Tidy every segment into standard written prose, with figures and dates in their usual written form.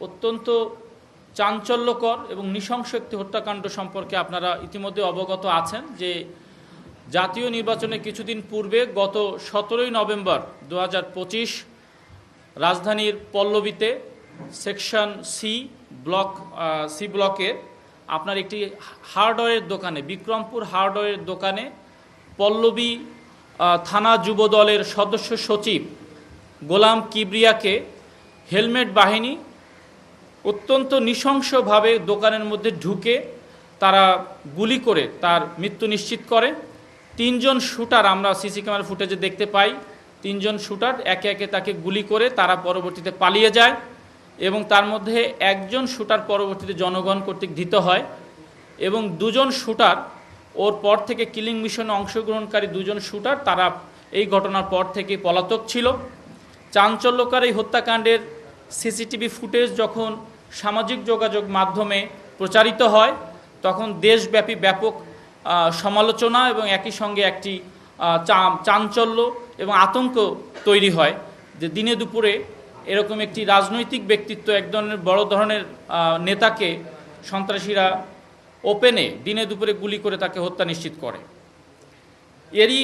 অত্যন্ত চাঞ্চল্যকর এবং নৃশংস একটি হত্যাকাণ্ড সম্পর্কে আপনারা ইতিমধ্যে অবগত আছেন যে জাতীয় নির্বাচনের কিছুদিন পূর্বে গত 17ই নভেম্বর 2025 রাজধানীর পল্লবীতে সেকশন সি ব্লকে আপনার একটি হার্ডওয়্যারের দোকানে, বিক্রমপুর হার্ডওয়্যারের দোকানে পল্লবী থানা যুবদলের সদস্য সচিব গোলাম কিবরিয়াকে হেলমেট বাহিনী অত্যন্ত নৃশংসভাবে দোকানের মধ্যে ঢুকে তারা গুলি করে তার মৃত্যু নিশ্চিত করে। তিনজন শুটার আমরা সিসি ক্যামেরা ফুটেজে দেখতে পাই, তিনজন শুটার একে একে তাকে গুলি করে তারা পরবর্তীতে পালিয়ে যায় এবং তার মধ্যে একজন শুটার পরবর্তীতে জনগণ কর্তৃক ধৃত হয় এবং দুজন শুটার ওর পর থেকে কিলিং মিশনে অংশগ্রহণকারী দুজন শুটার তারা এই ঘটনার পর থেকে পলাতক ছিল। চাঞ্চল্যকর এই হত্যাকাণ্ডের সিসিটিভি ফুটেজ যখন সামাজিক যোগাযোগ মাধ্যমে প্রচারিত হয় তখন দেশব্যাপী ব্যাপক সমালোচনা এবং একই সঙ্গে একটি চাঞ্চল্য এবং আতঙ্ক তৈরি হয় যে দিনে দুপুরে এরকম একটি রাজনৈতিক ব্যক্তিত্ব, এক ধরনের বড় ধরনের নেতাকে সন্ত্রাসীরা ওপেনে দিনে দুপুরে গুলি করে তাকে হত্যা নিশ্চিত করে। এরই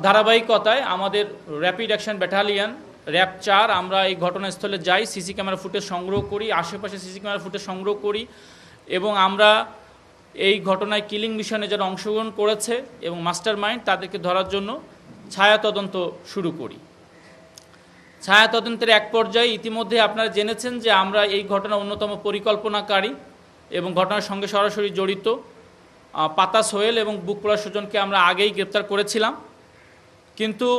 ধারাবাহিকতায় আমাদের র্যাপিড অ্যাকশন ব্যাটালিয়ন র্যাব 4 আমরা এই ঘটনাস্থলে যাই, সিসি ক্যামেরা ফুটেজ সংগ্রহ করি, আশেপাশে সিসি ক্যামেরা ফুটেজ সংগ্রহ করি এবং আমরা এই ঘটনায় কিলিং মিশনে যারা অংশগ্রহণ করেছে এবং মাস্টার মাইন্ড তাদেরকে ধরার জন্য ছায়া তদন্ত শুরু করি। ছায়া তদন্তের এক পর্যায়ে ইতিমধ্যে আপনারা জেনেছেন যে আমরা এই ঘটনার অন্যতম পরিকল্পনাকারী এবং ঘটনার সঙ্গে সরাসরি জড়িত পাতা সোহেল এবং বুকপোড়া সুজনকে আমরা আগেই গ্রেপ্তার করেছিলাম, কিন্তু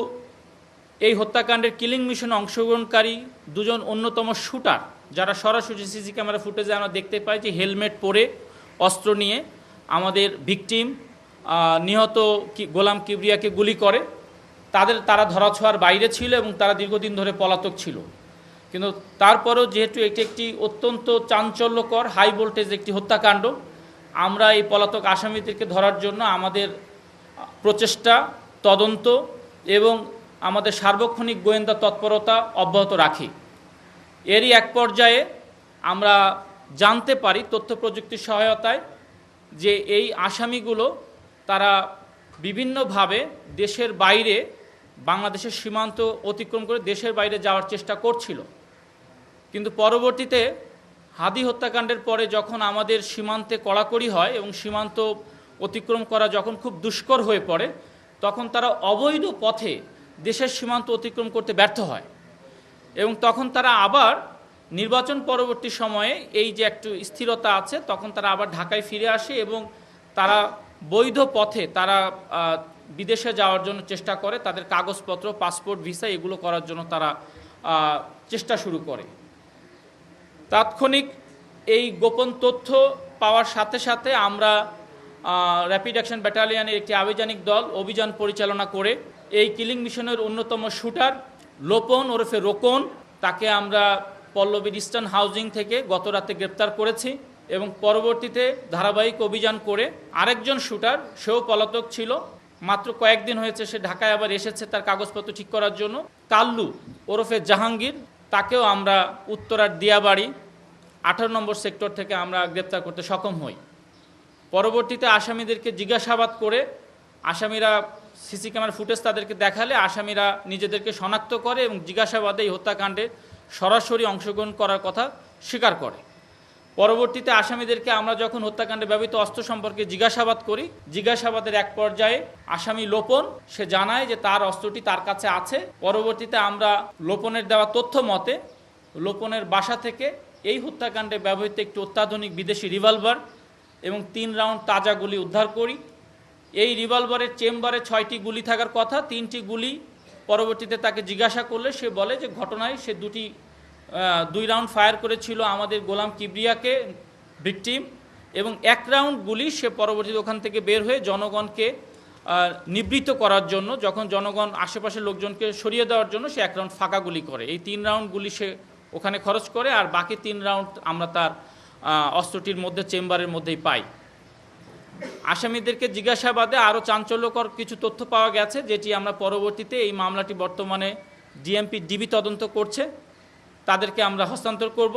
এই হত্যাকাণ্ডের কিলিং মিশনে অংশগ্রহণকারী দুজন অন্যতম শুটার যারা সরাসরি সিসি ক্যামেরা ফুটেজে আমরা দেখতে পাই যে হেলমেট পরে অস্ত্র নিয়ে আমাদের ভিকটিম নিহত গোলাম কিবরিয়াকে গুলি করে, তারা ধরাছোঁয়ার বাইরে ছিল এবং তারা দীর্ঘদিন ধরে পলাতক ছিল। কিন্তু তারপরেও যেহেতু এটি একটি অত্যন্ত চাঞ্চল্যকর হাই ভোল্টেজ একটি হত্যাকাণ্ড, আমরা এই পলাতক আসামিদেরকে ধরার জন্য আমাদের প্রচেষ্টা, তদন্ত এবং আমাদের সার্বক্ষণিক গোয়েন্দা তৎপরতা অব্যাহত রাখি। এরই এক পর্যায়ে আমরা জানতে পারি তথ্য প্রযুক্তির সহায়তায় যে এই আসামিগুলো তারা বিভিন্নভাবে দেশের বাইরে, বাংলাদেশের সীমান্ত অতিক্রম করে দেশের বাইরে যাওয়ার চেষ্টা করছিল, কিন্তু পরবর্তীতে হাদি হত্যাকাণ্ডের পরে যখন আমাদের সীমান্তে কড়াকড়ি হয় এবং সীমান্ত অতিক্রম করা যখন খুব দুষ্কর হয়ে পড়ে তখন তারা অবৈধ পথে দেশের সীমান্ত অতিক্রম করতে ব্যর্থ হয় এবং তখন তারা আবার নির্বাচন পরবর্তী সময়ে এই যে একটু স্থিরতা আছে তখন তারা আবার ঢাকায় ফিরে আসে এবং তারা বৈধ পথে তারা বিদেশে যাওয়ার জন্য চেষ্টা করে, তাদের কাগজপত্র, পাসপোর্ট, ভিসা এগুলো করার জন্য তারা চেষ্টা শুরু করে। তাৎক্ষণিক এই গোপন তথ্য পাওয়ার সাথে সাথে আমরা র্যাপিড অ্যাকশন ব্যাটালিয়নের একটি আভিযানিক দল অভিযান পরিচালনা করে এই কিলিং মিশনের অন্যতম শুটার লোপন ওরফে রোকন তাকে আমরা পল্লবীর ইস্টার্ন হাউজিং থেকে গত রাতে গ্রেপ্তার করেছি এবং পরবর্তীতে ধারাবাহিক অভিযান করে আরেকজন শুটার, সেও পলাতক ছিল, মাত্র কয়েকদিন হয়েছে সে ঢাকায় আবার এসেছে তার কাগজপত্র ঠিক করার জন্য, কাল্লু ওরফে জাহাঙ্গীর, তাকেও আমরা উত্তরার দিয়াবাড়ি 18 নম্বর সেক্টর থেকে আমরা গ্রেপ্তার করতে সক্ষম হই। পরবর্তীতে আসামিদেরকে জিজ্ঞাসাবাদ করে আসামিরা সিসি ক্যামেরা ফুটেজ তাদেরকে দেখালে আসামিরা নিজেদেরকে শনাক্ত করে এবং জিজ্ঞাসাবাদে এই হত্যাকাণ্ডে সরাসরি অংশগ্রহণ করার কথা স্বীকার করে। পরবর্তীতে আসামিদেরকে আমরা যখন হত্যাকাণ্ডে ব্যবহৃত অস্ত্র সম্পর্কে জিজ্ঞাসাবাদ করি, জিজ্ঞাসাবাদের এক পর্যায়ে আসামি লোপন সে জানায় যে তার অস্ত্রটি তার কাছে আছে। পরবর্তীতে আমরা লোপনের দেওয়া তথ্য মতে লোপনের বাসা থেকে এই হত্যাকাণ্ডে ব্যবহৃত একটি অত্যাধুনিক বিদেশি রিভলভার এবং 3 রাউন্ড তাজা গুলি উদ্ধার করি। এই রিভলভারের চেম্বারে 6টি গুলি থাকার কথা, 3টি গুলি পরবর্তীতে তাকে জিজ্ঞাসা করলে সে বলে যে ঘটনায় সে 2 রাউন্ড ফায়ার করেছিল আমাদের গোলাম কিবরিয়াকে ভিকটিম এবং 1 রাউন্ড গুলি সে পরবর্তীতে ওখান থেকে বের হয়ে জনগণকে নিবৃত্ত করার জন্য, যখন জনগণ আশেপাশের লোকজনকে সরিয়ে দেওয়ার জন্য সে 1 রাউন্ড ফাঁকা গুলি করে। এই 3 রাউন্ড গুলি সে ওখানে খরচ করে আর বাকি 3 রাউন্ড আমরা তার অস্ত্রটির মধ্যে চেম্বারের মধ্যেই পাই। আসামিদেরকে জিজ্ঞাসাবাদে আরও চাঞ্চল্যকর কিছু তথ্য পাওয়া গেছে, যেটি আমরা পরবর্তীতে এই মামলাটি বর্তমানে ডিএমপি ডিবি তদন্ত করছে, তাদেরকে আমরা হস্তান্তর করব।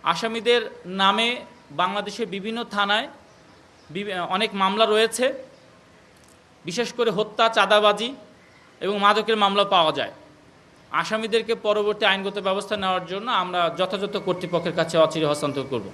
আসামিদের নামে বাংলাদেশের বিভিন্ন থানায় অনেক মামলা রয়েছে, বিশেষ করে হত্যা, চাঁদাবাজি এবং মাদকের মামলা পাওয়া যায়। আসামিদেরকে পরবর্তী আইনগত ব্যবস্থা নেওয়ার জন্য আমরা যথাযথ কর্তৃপক্ষের কাছে অচিরে হস্তান্তর করব।